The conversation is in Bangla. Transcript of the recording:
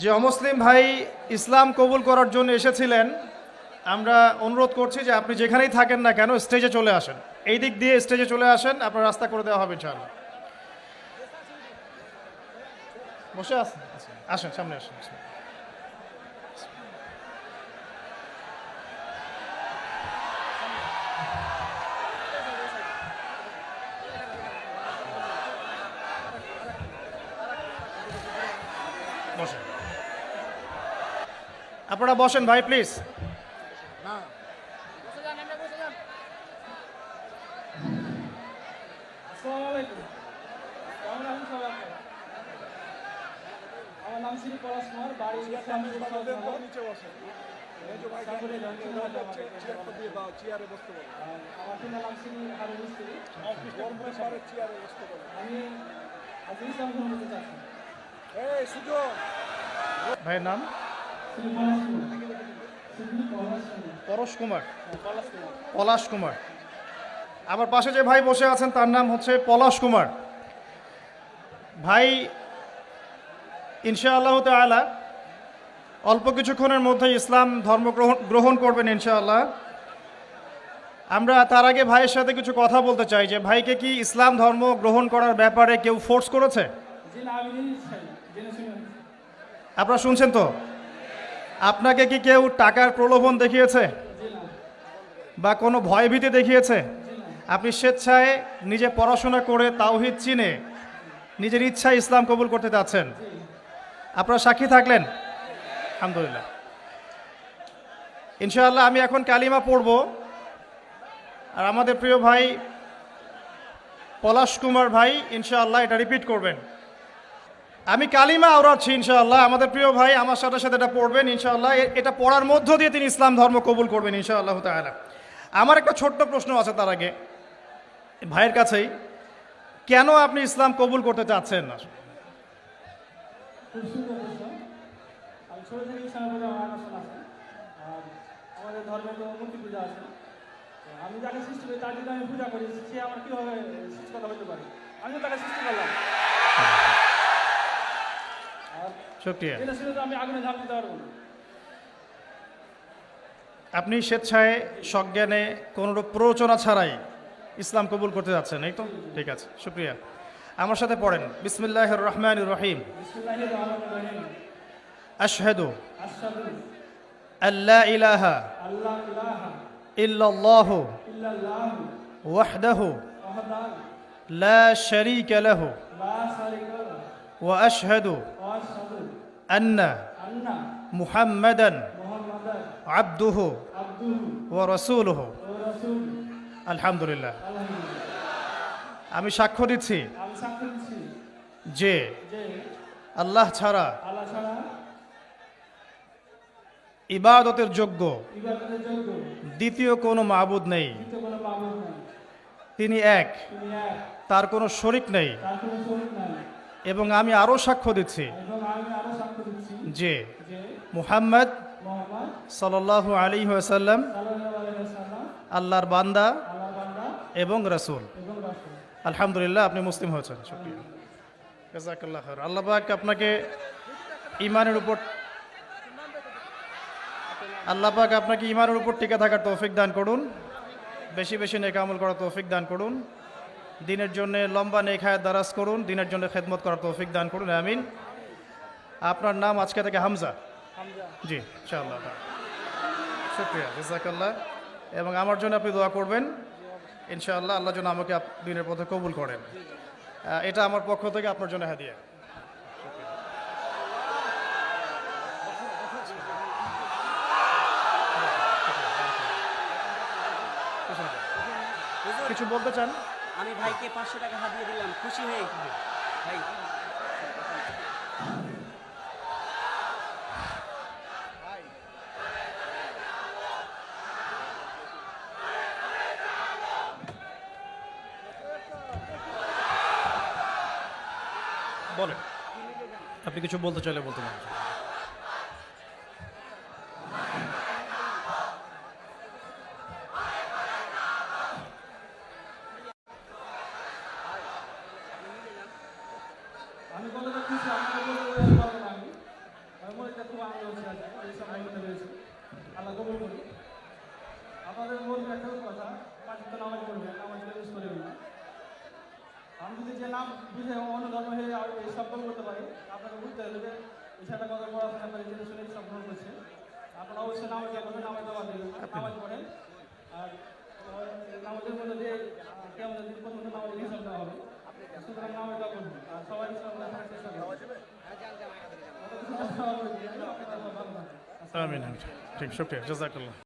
যে অমুসলিম ভাই ইসলাম কবুল করার জন্য এসেছিলেন, আমরা অনুরোধ করছি যে আপনি যেখানেই থাকেন না কেন স্টেজে চলে আসেন। এই দিক দিয়ে স্টেজে চলে আসেন, আপনার রাস্তা করে দেওয়া হবে ইনশাআল্লাহ। বসে আসেন, আসেন সামনে আসেন। বসেন, আপনারা বসেন ভাই প্লিজ। আমার নাম শ্রী পলাশ কুমার, বাড়ি আমার পিতার নাম শ্রী হারুন মিস্ত্রি। আমি আজ ইসলাম গ্রহণ করতে চাচ্ছি। ভাইয়ের নাম শ্রী পলাশ কুমার। শ্রী পরশ কুমার, পলাশ কুমার। পলাশ কুমার। আমার পাশে যে ভাই বসে আছেন তার নাম হচ্ছে পলাশ কুমার। ভাই ইনশাআল্লাহ তাআলা অল্প কিছুক্ষণের মধ্যে ইসলাম ধর্ম গ্রহণ করবেন ইনশাআল্লাহ। আমরা তার আগে ভাইয়ের সাথে কিছু কথা বলতে চাই যে ভাইকে কি ইসলাম ধর্ম গ্রহণ করার ব্যাপারে কেউ ফোর্স করেছে? জি না, আমি নিজে চাই, জেনে শুনে। আপনারা শুনছেন তো? আপনাকে কি কেউ টাকার প্রলোভন দেখিয়েছে জি না, বা কোনো ভয়ভীতি দেখিয়েছে? জি না। আপনি স্বেচ্ছায় নিজে পড়াশোনা করে তাওহীদ চিনে নিজের ইচ্ছায় ইসলাম কবুল করতে চাচ্ছেন। আপনারা সাক্ষী থাকলেন? আলহামদুলিল্লাহ। ইনশাআল্লাহ আমি এখন কালিমা পড়ব, আর আমাদের প্রিয় ভাই পলাশ কুমার ভাই ইনশাআল্লাহ এটা রিপিট করবেন। আমি কালিমা আওড়াচ্ছি ইনশাআল্লাহ, আমাদের প্রিয় ভাই আমার সাথে সাথে এটা পড়বেন ইনশাআল্লাহ। এটা পড়ার মধ্য দিয়ে তিনি ইসলাম ধর্ম কবুল করবেন ইনশাআল্লাহ তাআলা। আমার একটা ছোট্ট প্রশ্ন আছে তার আগে ভাইয়ের কাছেই, কেন আপনি ইসলাম কবুল করতে চাচ্ছেন না? খুব সুন্দর প্রশ্ন। আমি ছোট থেকে ইসলামের প্রতি আমার আকর্ষণ আছে। আর আমাদের ধর্মে তো মূর্তি পূজা আছে। তো আমি যাকে সৃষ্টি করি তার যদি আমি পূজা করি, সে আমার কীভাবে সৃষ্টিকর্তা হতে পারে? আমি তো তাকে সৃষ্টি করলাম। আর শুকরিয়া। জেনে শুনে তো আমি আগুনে ঝাঁপ দিতে পারবো না। আপনি স্বেচ্ছায় সজ্ঞানে কোনোরূপ প্ররোচনা ছাড়াই ইসলাম কবুল করতে যাচ্ছেন, এই তো? ঠিক আছে, শুক্রিয়া। আমার সাথে পড়েন, বিসমিল্লাহির রহমানির রহিম। বিসমিল্লাহির রহমানির রহিম। আশহাদু আশহাদু আল্লা ইলাহা আল্লা ইলাহা ইল্লাল্লাহু ইল্লাল্লাহু ওয়াহদাহু ওয়াহদাহু লা শারীকা লাহু লা শারীকা লাহু ওয়া আশহাদু ওয়া আশহাদু আন্না আন্না মুহাম্মাদান মুহাম্মাদান আবদুহু আবদুহু ওয়া রাসূলুহু। ওয়া রাসূলুহু। আলহামদুলিল্লাহ। আলহামদুলিল্লাহ। আমি সাক্ষ্য দিচ্ছি আমি সাক্ষ্য দিচ্ছি যে যে আল্লাহ ছাড়া আল্লাহ ছাড়া ইবাদতের যোগ্য ইবাদতের যোগ্য দ্বিতীয় কোনো মাবুদ নেই। দ্বিতীয় কোনো মাবুদ নাই। তিনি এক, তিনি এক, তার কোনো শরিক নেই। তার কোনো শরীক নাই। এবং আমি আরও সাক্ষ্য দিচ্ছি এবং আমি আরো সাক্ষ্য দিচ্ছি যে যে মুহাম্মদ মুহাম্মদ সাল্লাল্লাহু আলাইহি ওয়াসাল্লাম সাল্লাল্লাহু আলাইহি ওয়াসাল্লাম আল্লাহর বান্দা আল্লাহর বান্দা এবং রাসূল। এবং রাসূল। আলহামদুলিল্লাহ, আপনি মুসলিম হয়েছেন। শুকরিয়া, জাযাকাল্লাহ খায়র। আল্লাহ পাক আপনাকে ঈমানের উপর টিকে থাকার তৌফিক দান করুন, বেশি বেশি নেক আমল করার তৌফিক দান করুন, দিনের জন্য লম্বা নেক হায়াত দারাজ করুন, দিনের জন্য খেদমত করার তৌফিক দান করুন, আমিন। আপনার নাম আজকে থেকে হামজা? জি, ইনশাআল্লাহ। শুকরিয়া, জাযাকাল্লাহ। এবং আমার জন্য আপনি দোয়া করবেন ইনশাআল্লাহ, আল্লাহ যেন আমাকে দিনের পথে কবুল করেন। এটা আমার পক্ষ থেকে আপনার জন্য হাদিয়া। কিছু বলতে চান? আমি ভাইকে 500 টাকা হাতিয়ে দিলাম, খুশি হয়ে ভাই। বলেন, আপনি কিছু বলতে চাইলে বলতে পারেন। আমি বলে যাচ্ছি, আমাকে বলে পারবো না। আমি খুব আনন্দ হচ্ছে আজকে এই সময় হতে পেরেছি আল্লাহ কবুল করি আপনাদের বলবো একটা কথা পাঁচটা নামাজ পড়বেন নামাজকে মিস করবেন না আমি যদি যে নাম বুঝে অন্য ধর্ম হয়ে এই সব গ্রহণ করতে পারি আপনাকে বুঝতে হবে যে বিষয়টা কত পড়াশোনা করে জেনে শুনে সব গ্রহণ করছে আপনারা অবশ্যই নামাজ করবেন নামাজ দেওয়া দেবেন নামাজ পড়েন আর নামাজের মধ্যে যে কেমন দিন পর্যন্ত নামাজের হিসাব দেওয়া হবে সুতরাং নামাজ দেওয়া করবেন আর সবাই ইসলাম দেখার চেষ্টা করবেন আমিন আমিন। ঠিক শুক্রিয়া জাজাকাল্লাহ।